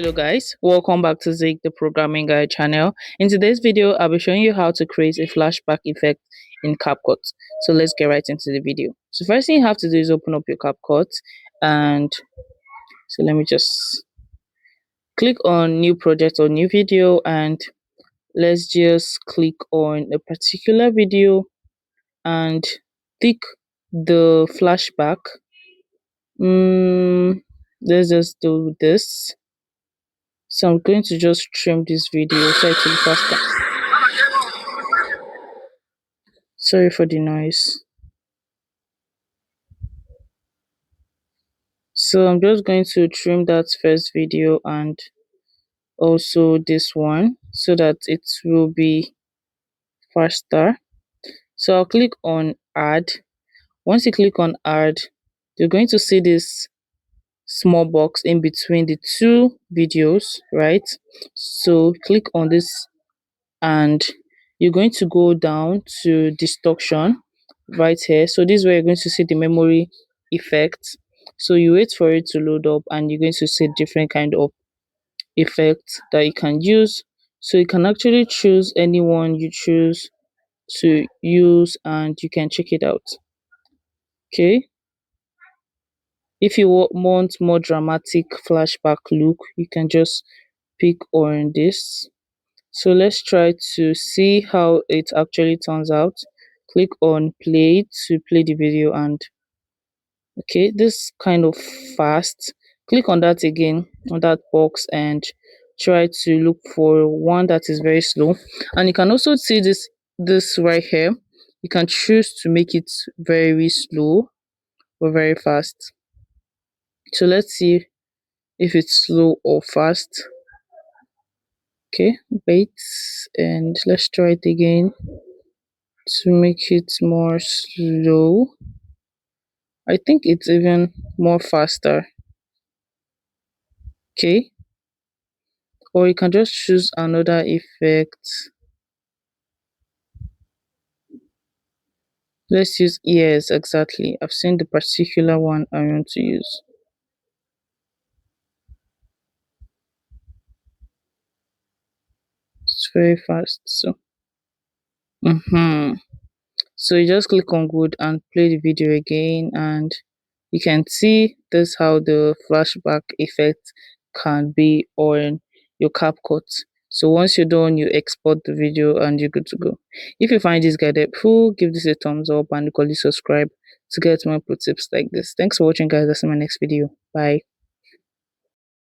Hello guys, welcome back to Zig the Programming Guide channel. In today's video, I'll be showing you how to create a flashback effect in CapCut. So let's get right into the video. So first thing you have to do is open up your CapCut, and so let me just click on new project or new video, and let's just click on a particular video and tick the flashback. Let's just do this. So I'm going to just trim this video so it will be faster. Sorry for the noise. So I'm just going to trim that first video and also this one so that it will be faster. So I'll click on add. Once you click on add, you're going to see this small box in between the two videos, right? So click on this and you're going to go down to distortion right here. So this is where you're going to see the memory effect. So you wait for it to load up and you're going to see different kind of effects that you can use. So you can actually choose any one you choose to use and you can check it out. Okay, if you want more dramatic flashback look, you can just pick on this. So let's try to see how it actually turns out. Click on play to play the video, and okay, this kind of fast. Click on that again on that box and try to look for one that is very slow. And you can also see this right here. You can choose to make it very slow or very fast. So let's see if it's slow or fast. Okay, wait, and let's try it again to make it more slow. I think it's even more faster. Okay, or you can just choose another effect. Let's use ears. Exactly, I've seen the particular one I want to use. It's very fast. So so you just click on good and play the video again, and you can see this how the flashback effect can be on your CapCut. So once you're done, you export the video and you're good to go. If you find this guide helpful, give this a thumbs up and equally subscribe to get more pro tips like this. Thanks for watching guys. I'll see you in my next video. Bye.